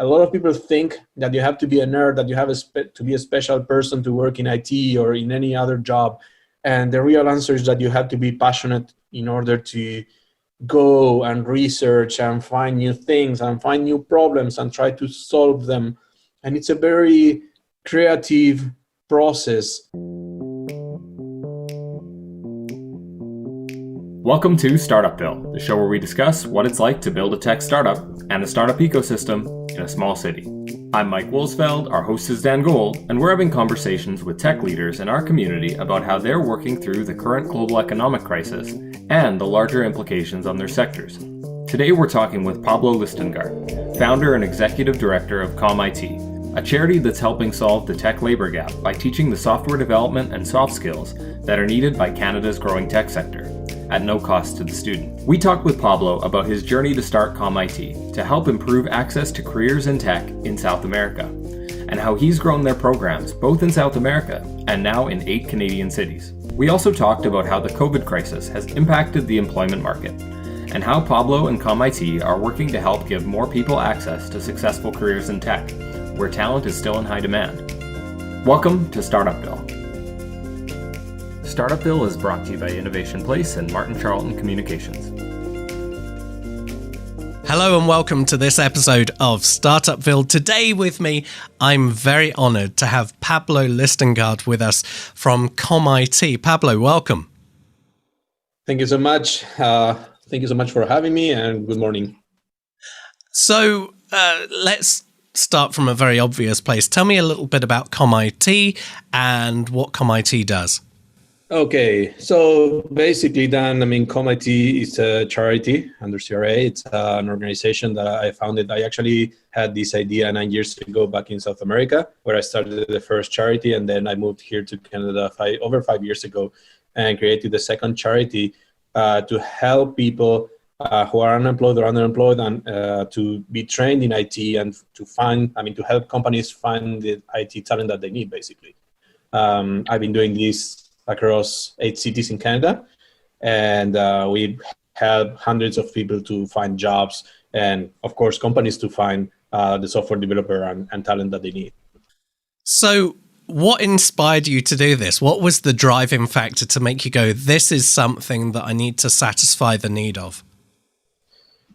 a lot of people think that you have to be a nerd, that you have to be a special person to work in IT or in any other job. And the real answer is that you have to be passionate in order to go and research and find new things and find new problems and try to solve them. And it's a very creative process. Welcome to Startupville, the show where we discuss what it's like to build a tech startup and the startup ecosystem in a small city. I'm Mike Wolsfeld, our host is Dan Gold, and we're having conversations with tech leaders in our community about how they're working through the current global economic crisis and the larger implications on their sectors. Today we're talking with Pablo Listingart, founder and executive director of ComIT, a charity that's helping solve the tech labor gap by teaching the software development and soft skills that are needed by Canada's growing tech sector, at no cost to the student. We talked with Pablo about his journey to start ComIT to help improve access to careers in tech in South America, and how he's grown their programs both in South America and now in 8 Canadian cities. We also talked about how the COVID crisis has impacted the employment market, and how Pablo and ComIT are working to help give more people access to successful careers in tech, where talent is still in high demand. Welcome to Startupville. Startupville is brought to you by Innovation Place and Martin Charlton Communications. Hello and welcome to this episode of Startupville. Today with me, I'm very honored to have Pablo Listingart with us from ComIT. Pablo, welcome. Thank you so much. Thank you so much for having me, and good morning. So let's start from a very obvious place. Tell me a little bit about ComIT and what ComIT does. Okay, so basically, Dan, ComIT is a charity under CRA. It's an organization that I founded. I actually had this idea 9 years ago back in South America, where I started the first charity, and then I moved here to Canada over 5 years ago and created the second charity to help people who are unemployed or underemployed and to be trained in IT and to help companies find the IT talent that they need, basically. I've been doing this across 8 cities in Canada, and we help hundreds of people to find jobs and, of course, companies to find the software developer and talent that they need. So what inspired you to do this? What was the driving factor to make you go, this is something that I need to satisfy the need of?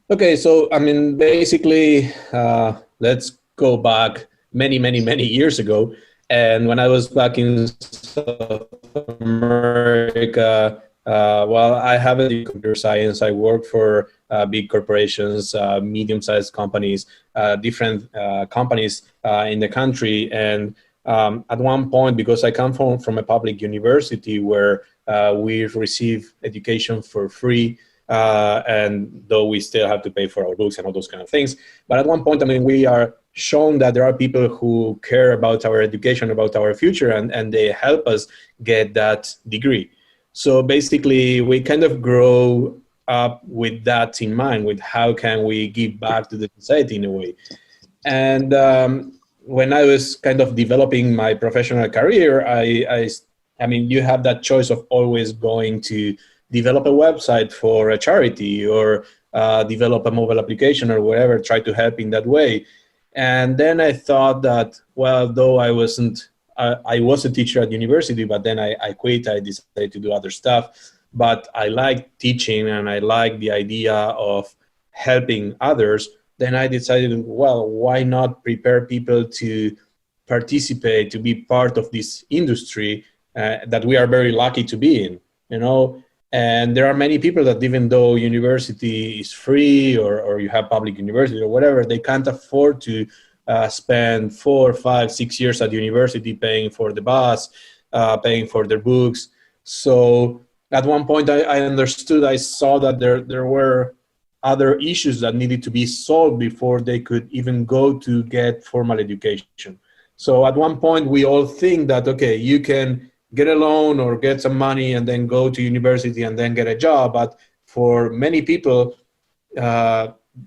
Okay, so, basically, let's go back many years ago. And when I was back in South America, I have a computer science. I work for big corporations, medium-sized companies, different companies in the country. And at one point, because I come from a public university where we receive education for free, and though we still have to pay for our books and all those kind of things. But at one point, we are shown that there are people who care about our education, about our future, and they help us get that degree. So basically, we kind of grow up with that in mind, with how can we give back to the society in a way. And when I was kind of developing my professional career, you have that choice of always going to develop a website for a charity or develop a mobile application or whatever, try to help in that way. And then I thought that, though I was a teacher at university, but then I quit. I decided to do other stuff. But I like teaching and I like the idea of helping others. Then I decided, why not prepare people to participate, to be part of this industry that we are very lucky to be in, And there are many people that even though university is free or you have public university or whatever, they can't afford to spend 4, 5, 6 years at university paying for the bus, paying for their books. So at one point I saw that there were other issues that needed to be solved before they could even go to get formal education. So at one point we all think that, okay, you can get a loan or get some money and then go to university and then get a job. But for many people,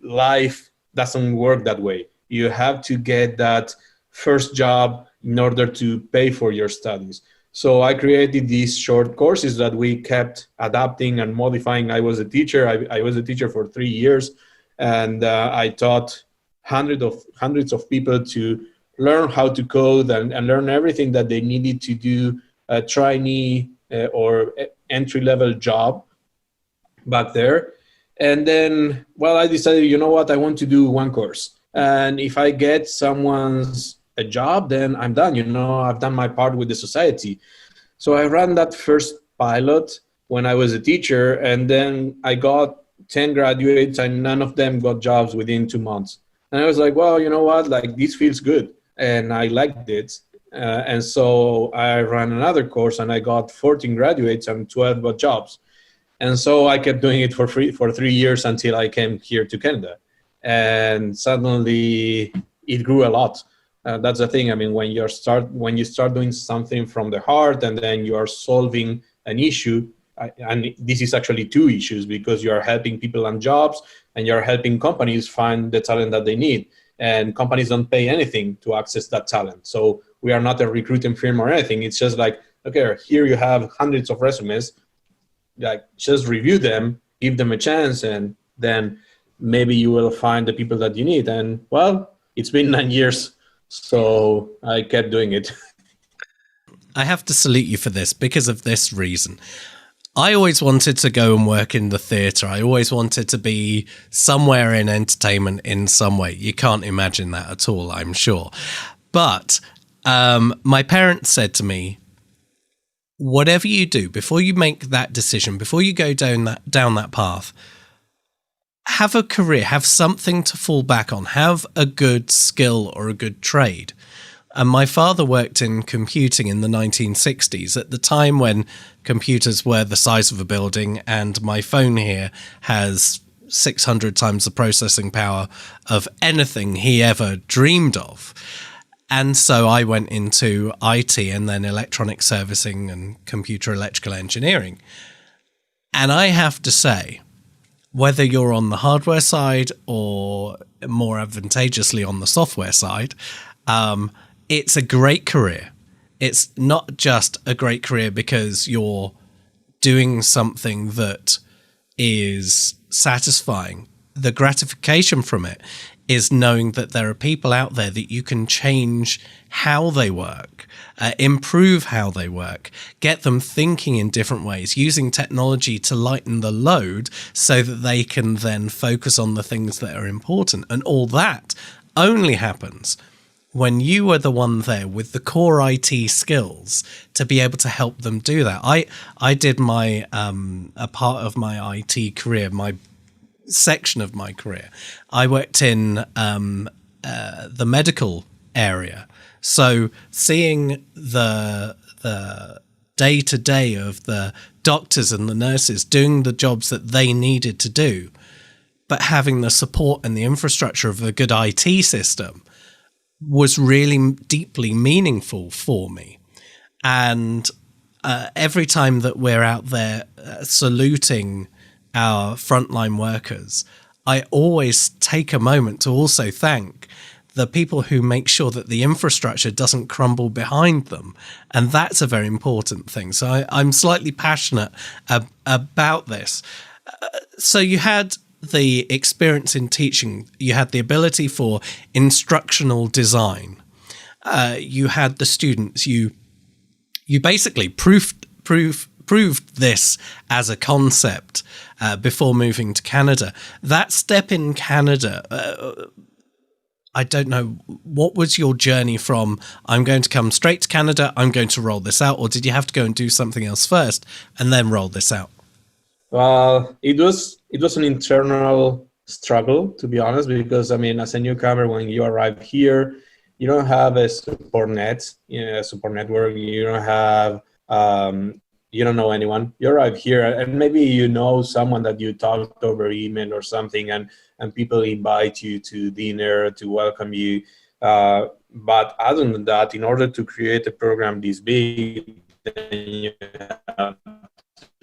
life doesn't work that way. You have to get that first job in order to pay for your studies. So I created these short courses that we kept adapting and modifying. I was a teacher. I was a teacher for 3 years, and I taught hundreds of people to learn how to code and learn everything that they needed to do a trainee or entry-level job back there. And then, well, I decided, you know what, I want to do one course. And if I get someone's a job, then I'm done. I've done my part with the society. So I ran that first pilot when I was a teacher, and then I got 10 graduates and none of them got jobs within 2 months. And I was like, well, you know what, like this feels good. And I liked it. And so I ran another course and I got 14 graduates and 12 got jobs. And so I kept doing it for free for 3 years until I came here to Canada. And suddenly it grew a lot. That's the thing. I mean, when you start doing something from the heart and then you are solving an issue, and this is actually two issues, because you are helping people on jobs and you're helping companies find the talent that they need. And companies don't pay anything to access that talent. So we are not a recruiting firm or anything. It's just like, okay, here you have hundreds of resumes, like just review them, give them a chance, and then maybe you will find the people that you need. And well, it's been 9 years, so I kept doing it. I have to salute you for this because of this reason. I always wanted to go and work in the theatre. I always wanted to be somewhere in entertainment in some way. You can't imagine that at all, I'm sure. But my parents said to me, whatever you do, before you make that decision, before you go down that path, have a career, have something to fall back on, have a good skill or a good trade. And my father worked in computing in the 1960s, at the time when computers were the size of a building, and my phone here has 600 times the processing power of anything he ever dreamed of. And so I went into IT and then electronic servicing and computer electrical engineering. And I have to say, whether you're on the hardware side or more advantageously on the software side, it's a great career. It's not just a great career because you're doing something that is satisfying. The gratification from it is knowing that there are people out there that you can change how they work, improve how they work, get them thinking in different ways, using technology to lighten the load so that they can then focus on the things that are important. And all that only happens when you are the one there with the core IT skills to be able to help them do that. I did my a part of my IT career, my section of my career, I worked in the medical area. So seeing the day-to-day of the doctors and the nurses doing the jobs that they needed to do, but having the support and the infrastructure of a good IT system was really deeply meaningful for me. And every time that we're out there saluting our frontline workers, I always take a moment to also thank the people who make sure that the infrastructure doesn't crumble behind them. And that's a very important thing. So I'm slightly passionate about this. So you had the experience in teaching, you had the ability for instructional design, you had the students, you basically proved this as a concept before moving to Canada. That step in Canada, I don't know, what was your journey from, I'm going to come straight to Canada, I'm going to roll this out, or did you have to go and do something else first and then roll this out? Well, it was an internal struggle, to be honest, because I mean, as a newcomer, when you arrive here, you don't have a support net, a support network. You don't have, you don't know anyone. You arrive here, and maybe you know someone that you talked over email or something, and people invite you to dinner to welcome you. But other than that, in order to create a program this big, then you have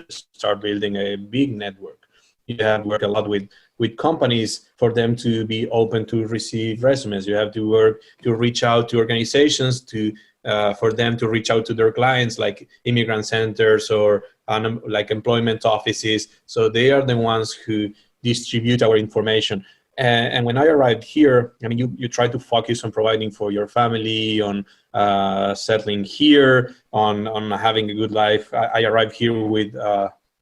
start building a big network. You have to work a lot with companies for them to be open to receive resumes. You have to work to reach out to organizations for them to reach out to their clients, like immigrant centers or like employment offices. So they are the ones who distribute our information. And when I arrived here, I mean, you try to focus on providing for your family, on settling here, on having a good life. I arrived here with,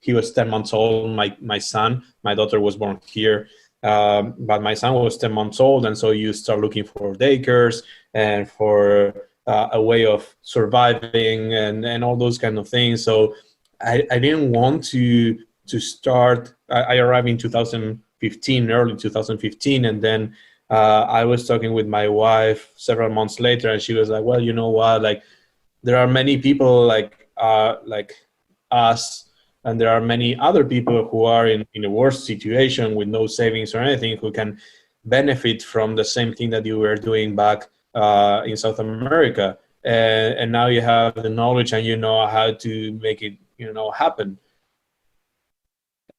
he was 10 months old, my son. My daughter was born here, but my son was 10 months old. And so you start looking for daycares and for a way of surviving and all those kind of things. So I didn't want to start. I arrived in 2015, early 2015, and then I was talking with my wife several months later, and she was like, "Well, you know what? Like, there are many people like us, and there are many other people who are in a worse situation with no savings or anything, who can benefit from the same thing that you were doing back in South America, and now you have the knowledge and you know how to make it, happen.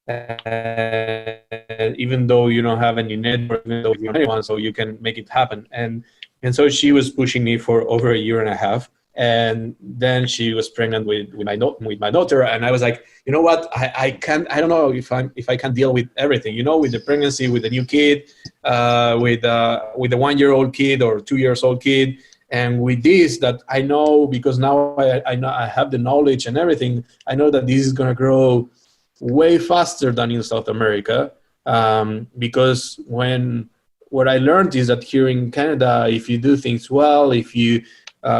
And even though you don't have any network, even though you don't have anyone, so you can make it happen." And so she was pushing me for over a year and a half, and then she was pregnant with my daughter, and I was like, you know what, I don't know if I can deal with everything, with the pregnancy, with the new kid, with the 1-year-old kid or 2 years old kid, and with this that I know, because now I know I have the knowledge and everything. I know that this is going to grow way faster than in South America, because what I learned is that here in Canada, if you do things well, if you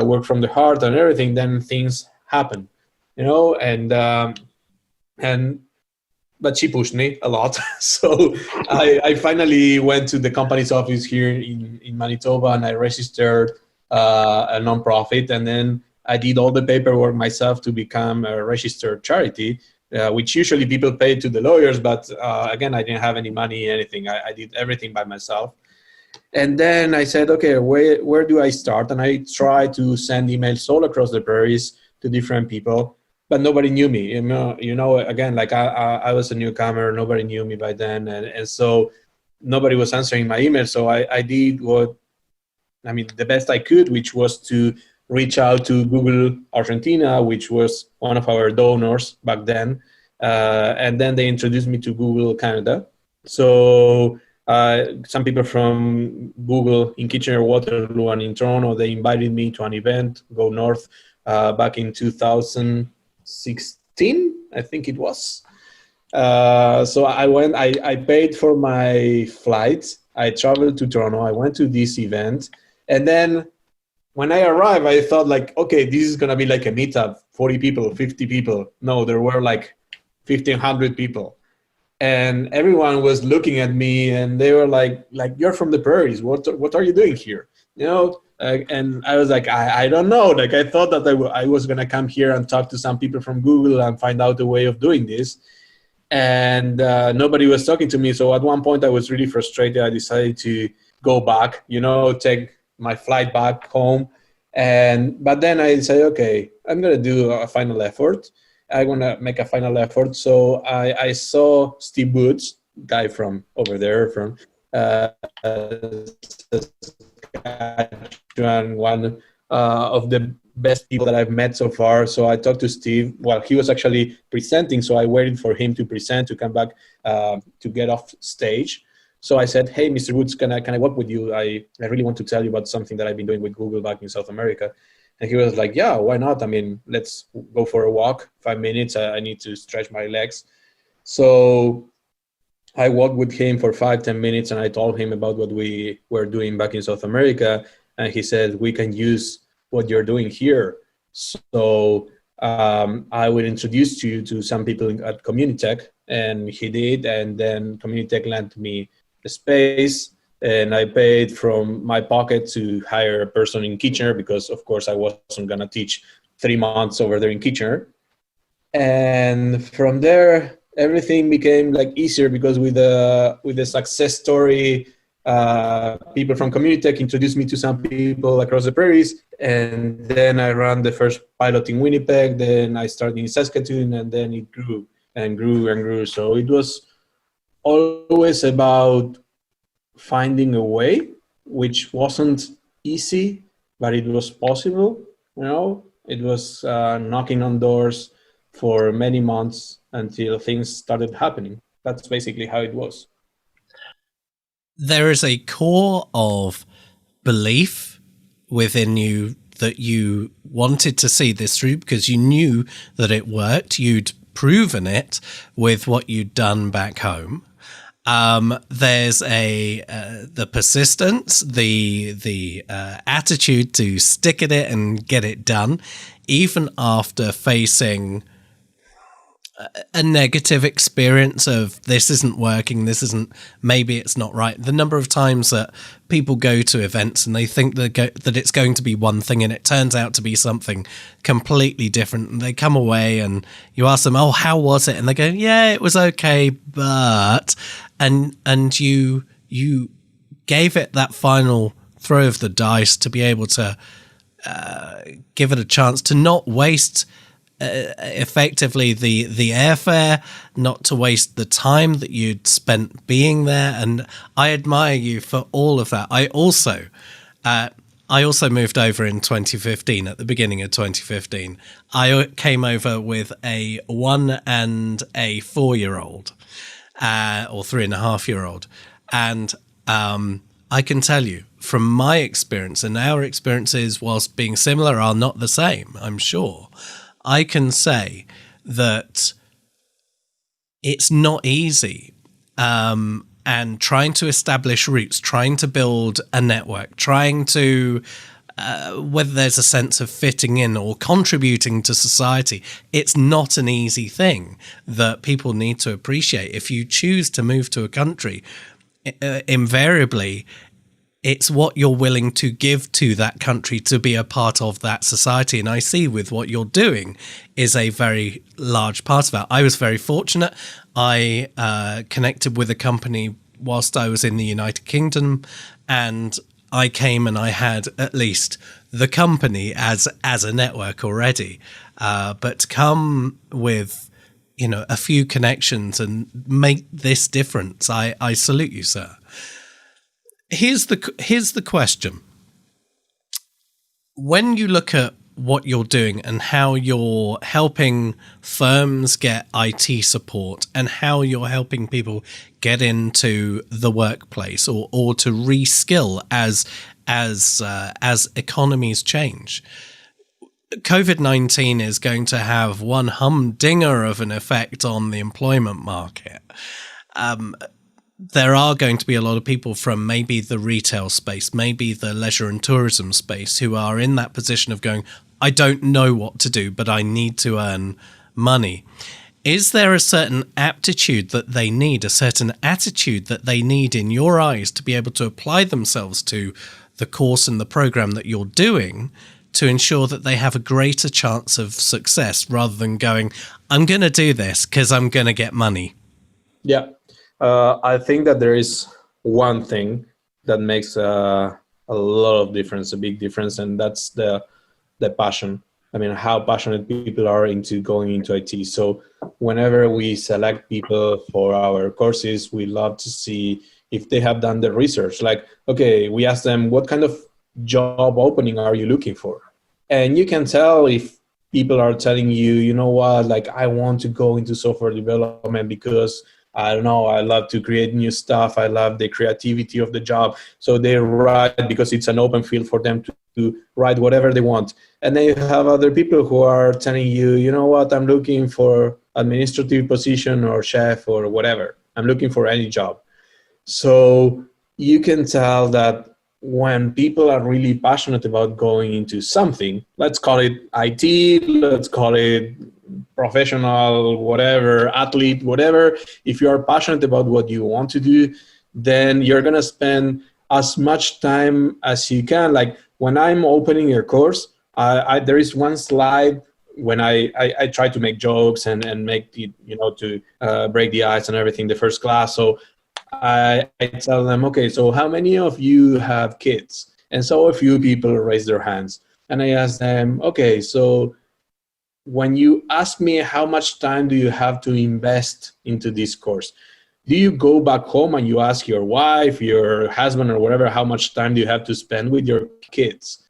work from the heart and everything, then things happen, but she pushed me a lot. So I finally went to the company's office here in Manitoba, and I registered a nonprofit, and then I did all the paperwork myself to become a registered charity, which usually people pay to the lawyers, but again, I didn't have any money, anything. I did everything by myself. And then I said, okay, where do I start? And I tried to send emails all across the prairies to different people, but nobody knew me. Again, like I was a newcomer, nobody knew me by then, and so nobody was answering my email. So I did the best I could, which was to reach out to Google Argentina, which was one of our donors back then. And then they introduced me to Google Canada. So some people from Google in Kitchener-Waterloo and in Toronto, they invited me to an event, Go North, back in 2016, I think it was. So I went, I paid for my flight. I traveled to Toronto. I went to this event. And then when I arrived, I thought like, okay, this is going to be like a meetup, 40 people, 50 people. No, there were like 1,500 people. And everyone was looking at me and they were like you're from the prairies. What are you doing here? And I was like, I don't know. Like, I thought that I was going to come here and talk to some people from Google and find out a way of doing this. And nobody was talking to me. So at one point I was really frustrated. I decided to go back, take my flight back home. But then I said, okay, I'm going to do a final effort. I want to make a final effort. So I saw Steve Woods, guy from over there, from one of the best people that I've met so far. So I talked to Steve. Well, he was actually presenting, so I waited for him to present, to come back, to get off stage. So I said, hey, Mr. Woods, can I work with you? I really want to tell you about something that I've been doing with Google back in South America. And he was like, yeah, why not? I mean, let's go for a walk, 5 minutes. I need to stretch my legs. So I walked with him for 5-10 minutes, and I told him about what we were doing back in South America. And he said, we can use what you're doing here. So I will introduce you to some people at Communitech. And he did. And then Communitech lent me the space. And I paid from my pocket to hire a person in Kitchener, because, of course, I wasn't going to teach 3 months over there in Kitchener. And from there, everything became like easier, because with the success story, people from Communitech introduced me to some people across the prairies. And then I ran the first pilot in Winnipeg. Then I started in Saskatoon, and then it grew and grew and grew. So it was always about finding a way, which wasn't easy, but it was possible. It was knocking on doors for many months until things started happening. That's basically how it was. there is a core of belief within you that you wanted to see this through because you knew that it worked. You'd proven it with what you'd done back home. There's the persistence, the attitude to stick at it and get it done, even after facing a negative experience of this isn't working, maybe it's not right. The number of times that people go to events and they think that it's going to be one thing and it turns out to be something completely different, and they come away and you ask them, oh, how was it? And they go, yeah, it was okay, but and you gave it that final throw of the dice to be able to give it a chance to not waste effectively the airfare, not to waste the time that you'd spent being there. And I admire you for all of that. I also moved over in 2015, at the beginning of 2015. I came over with a 1 and a 4-year-old, or 3.5-year-old. And I can tell you from my experience, and our experiences, whilst being similar, are not the same, I'm sure. I can say that it's not easy, and trying to establish roots, trying to build a network, trying to, whether there's a sense of fitting in or contributing to society, it's not an easy thing that people need to appreciate. If you choose to move to a country, invariably, it's what you're willing to give to that country to be a part of that society. And I see with what you're doing is a very large part of that. I was very fortunate. I connected with a company whilst I was in the United Kingdom, and I came and I had at least the company as a network already. But to come with, a few connections and make this difference, I salute you, sir. Here's the question. When you look at what you're doing and how you're helping firms get IT support and how you're helping people get into the workplace or to reskill as economies change, COVID-19 is going to have one humdinger of an effect on the employment market. There are going to be a lot of people from maybe the retail space, maybe the leisure and tourism space, who are in that position of going, I don't know what to do, but I need to earn money. Is there a certain aptitude that they need, a certain attitude that they need in your eyes to be able to apply themselves to the course and the program that you're doing to ensure that they have a greater chance of success rather than going, I'm going to do this because I'm going to get money? Yeah. I think that there is one thing that makes a lot of difference, a big difference, and that's the passion. I mean, how passionate people are into going into IT. So whenever we select people for our courses, we love to see if they have done the research. Like, okay, we ask them, what kind of job opening are you looking for? And you can tell if people are telling you, you know what, like, I want to go into software development because I don't know, I love to create new stuff. I love the creativity of the job. So they write because it's an open field for them to write whatever they want. And then you have other people who are telling you, you know what, I'm looking for administrative position or chef or whatever. I'm looking for any job. So you can tell that when people are really passionate about going into something, let's call it IT, let's call it professional, whatever, athlete, whatever, if you are passionate about what you want to do, then you're going to spend as much time as you can. Like when I'm opening your course, there is one slide when I try to make jokes and make it, to break the ice and everything, the first class. So I tell them, okay, so how many of you have kids? And so a few people raise their hands. And I ask them, okay, so when you ask me how much time do you have to invest into this course, do you go back home and you ask your wife, your husband, or whatever, how much time do you have to spend with your kids?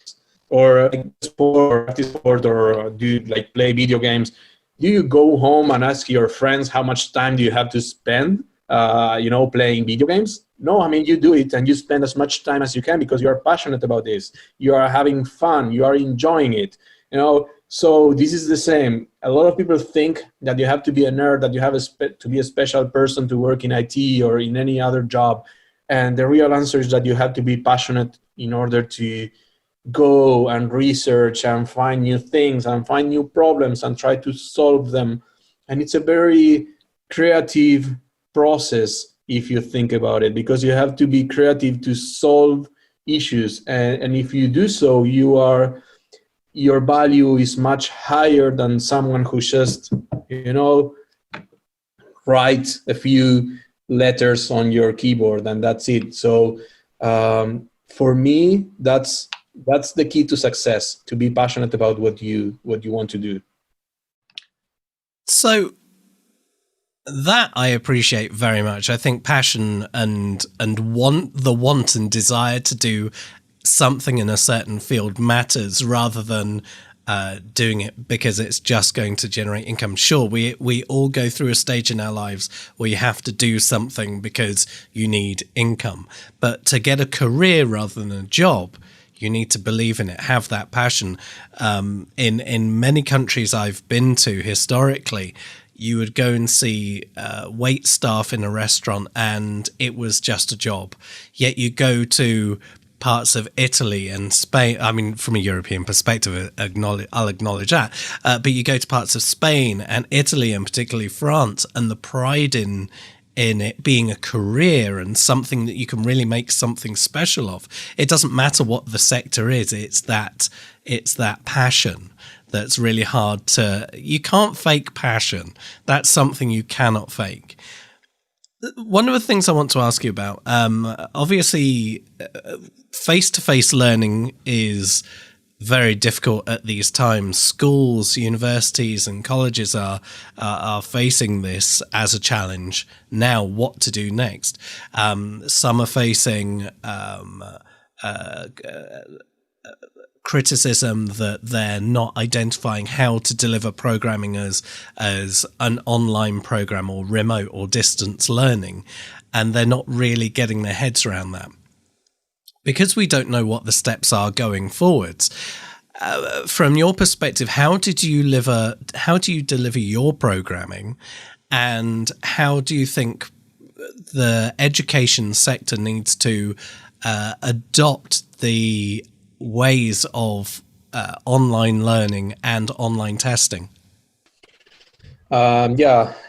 Or sport, or do you play video games? Do you go home and ask your friends how much time do you have to spend playing video games? No, I mean, you do it and you spend as much time as you can because you are passionate about this. You are having fun. You are enjoying it. So this is the same. A lot of people think that you have to be a nerd, that you have to be a special person to work in IT or in any other job. And the real answer is that you have to be passionate in order to go and research and find new things and find new problems and try to solve them. And it's a very creative process if you think about it, because you have to be creative to solve issues. And if you do so, your value is much higher than someone who just, write a few letters on your keyboard and that's it. So for me, that's the key to success, to be passionate about what you want to do. So that I appreciate very much. I think passion and want and desire to do something in a certain field matters, rather than doing it because it's just going to generate income. Sure, we all go through a stage in our lives where you have to do something because you need income. But to get a career rather than a job, you need to believe in it, have that passion. In many countries I've been to historically, you would go and see wait staff in a restaurant and it was just a job. Yet you go to parts of Italy and Spain. I mean, from a European perspective, I'll acknowledge that. But you go to parts of Spain and Italy and particularly France, and the pride in it being a career and something that you can really make something special of. It doesn't matter what the sector is. It's that passion that's really hard to. You can't fake passion. That's something you cannot fake. One of the things I want to ask you about, obviously, face-to-face learning is very difficult at these times. Schools, universities, and colleges are facing this as a challenge now. What to do next? Some are facing criticism that they're not identifying how to deliver programming as an online program or remote or distance learning, and they're not really getting their heads around that. Because we don't know what the steps are going forwards, from your perspective, how do you deliver your programming, and how do you think the education sector needs to adopt the ways of online learning and online testing? I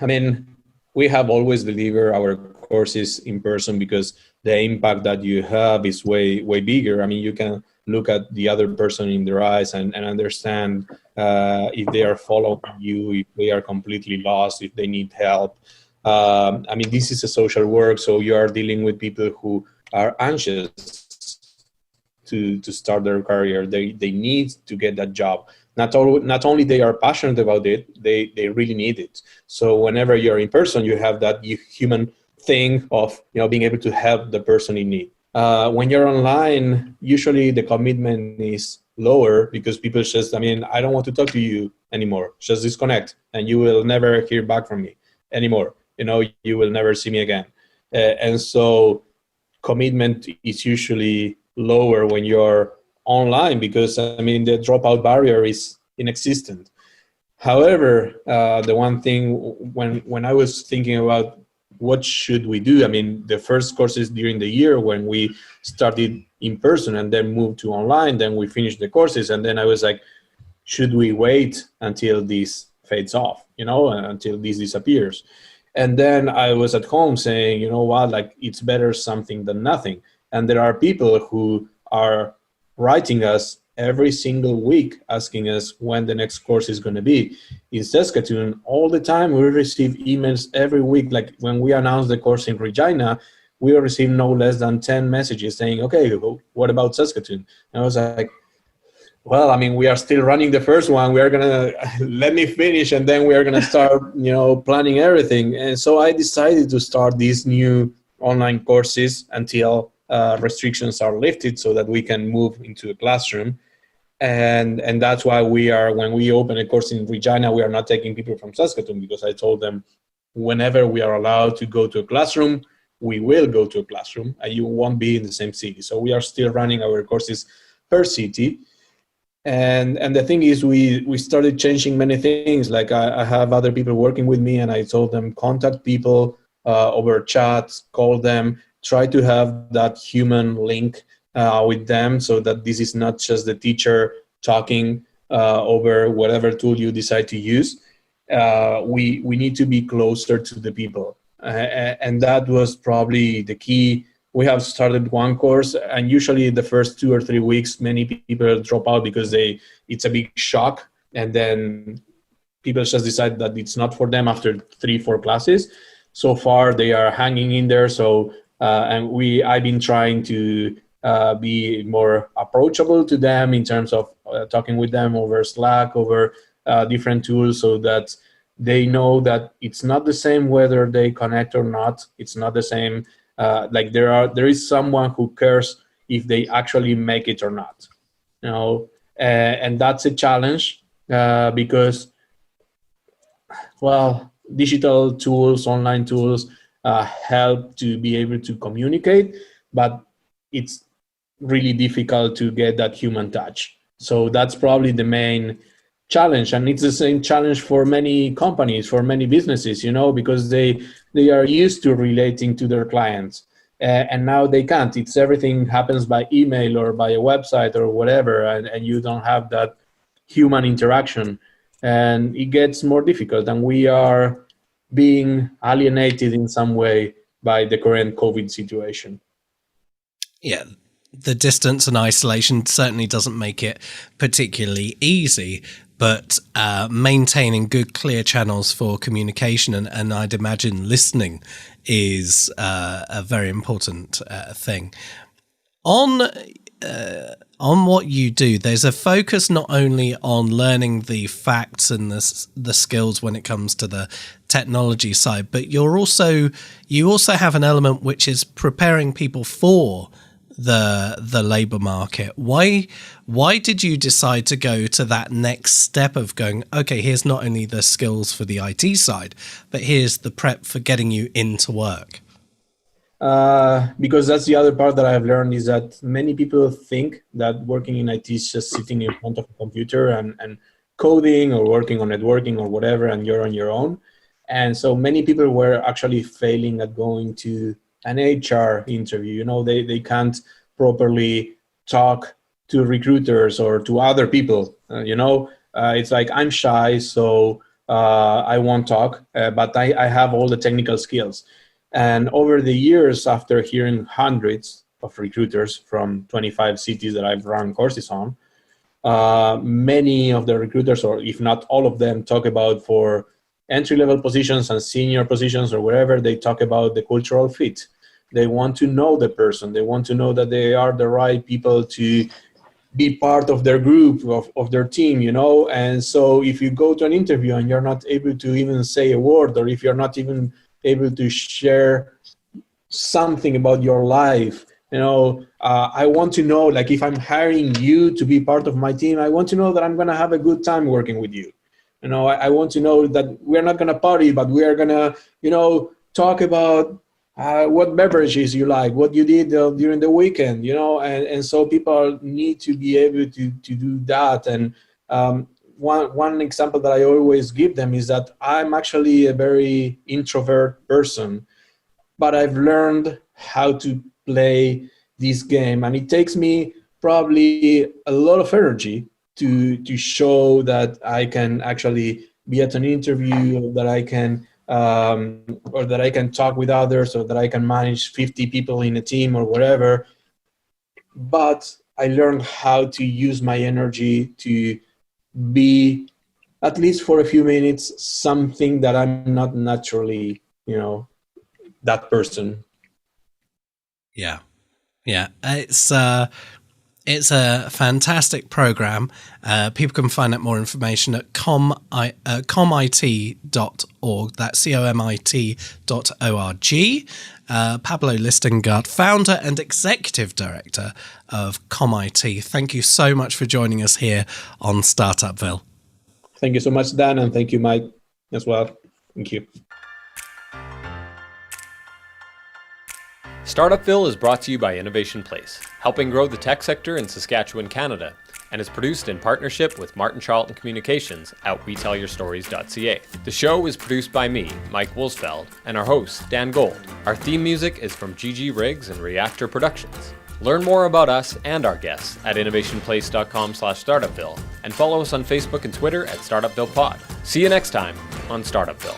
mean, we have always delivered our courses in person because the impact that you have is way bigger. I mean, you can look at the other person in their eyes and understand if they are following you, if they are completely lost, if they need help. I mean, this is a social work, so you are dealing with people who are anxious to start their career. They need to get that job. Not only they are passionate about it, they really need it. So whenever you're in person, you have that human thing of being able to help the person in need. When you're online, usually the commitment is lower because people just, I don't want to talk to you anymore. Just disconnect, and you will never hear back from me anymore. You will never see me again. And so commitment is usually lower when you're online because the dropout barrier is inexistent. However, the one thing when I was thinking about what should we do, the first courses during the year when we started in person and then moved to online, then we finished the courses, and then I was like, should we wait until this fades off, until this disappears? And then I was at home saying, it's better something than nothing. And there are people who are writing us every single week asking us when the next course is going to be. In Saskatoon, all the time we receive emails every week. Like when we announced the course in Regina, we received no less than 10 messages saying, okay, what about Saskatoon? And I was like, well, we are still running the first one. We are going to let me finish, and then we are going to start, planning everything. And so I decided to start these new online courses until restrictions are lifted so that we can move into a classroom. And that's why when we open a course in Regina, we are not taking people from Saskatoon, because I told them whenever we are allowed to go to a classroom, we will go to a classroom, and you won't be in the same city. So we are still running our courses per city. And the thing is, we started changing many things. Like I have other people working with me, and I told them, contact people over chat, call them, try to have that human link with them, so that this is not just the teacher talking over whatever tool you decide to use. We need to be closer to the people. And that was probably the key. We have started one course, and usually the first 2 or 3 weeks, many people drop out because it's a big shock, and then people just decide that it's not for them after 3-4 classes. So far, they are hanging in there. So I've been trying to be more approachable to them in terms of talking with them over Slack, over different tools, so that they know that it's not the same whether they connect or not. It's not the same. Like there is someone who cares if they actually make it or not, and that's a challenge because, well, digital tools, online tools help to be able to communicate, but it's really difficult to get that human touch. So that's probably the main challenge, and it's the same challenge for many companies, for many businesses, because they are used to relating to their clients, and now they can't. It's everything happens by email or by a website or whatever, and you don't have that human interaction, and it gets more difficult, and we are being alienated in some way by the current COVID situation. Yeah. The distance and isolation certainly doesn't make it particularly easy, but maintaining good, clear channels for communication and I'd imagine listening is a very important thing. On what you do, there's a focus not only on learning the facts and the skills when it comes to the technology side, but you also have an element which is preparing people for the labor market. Why did you decide to go to that next step of going, okay, here's not only the skills for the IT side, but here's the prep for getting you into work? Because that's the other part that I have learned, is that many people think that working in IT is just sitting in front of a computer and coding or working on networking or whatever, and you're on your own. And so many people were actually failing at going to an HR interview. They can't properly talk to recruiters or to other people. It's like, I'm shy, so I won't talk, but I have all the technical skills. And over the years, after hearing hundreds of recruiters from 25 cities that I've run courses on, many of the recruiters, or if not all of them, talk about for entry-level positions and senior positions or wherever, they talk about the cultural fit. They want to know the person. They want to know that they are the right people to be part of their group, of their team, And so if you go to an interview and you're not able to even say a word, or if you're not even able to share something about your life, I want to know, like, if I'm hiring you to be part of my team, I want to know that I'm going to have a good time working with you. I want to know that we're not going to party, but we are going to, talk about what beverages you like, what you did during the weekend, and so people need to be able to do that. And one example that I always give them is that I'm actually a very introvert person, but I've learned how to play this game, and it takes me probably a lot of energy to show that I can actually be at an interview, that I can or that I can talk with others, or that I can manage 50 people in a team or whatever. But I learned how to use my energy to be, at least for a few minutes, something that I'm not naturally, that person. Yeah. It's a fantastic program. People can find out more information at comit.org. That's comit.org. Pablo Listingart, founder and executive director of ComIT. Thank you so much for joining us here on Startupville. Thank you so much, Dan, and thank you, Mike, as well. Thank you. Startupville is brought to you by Innovation Place, helping grow the tech sector in Saskatchewan, Canada, and is produced in partnership with Martin Charlton Communications at WeTellYourStories.ca. The show is produced by me, Mike Woolsfeld, and our host, Dan Gold. Our theme music is from GG Riggs and Reactor Productions. Learn more about us and our guests at innovationplace.com/startupville and follow us on Facebook and Twitter at Startupville Pod. See you next time on Startupville.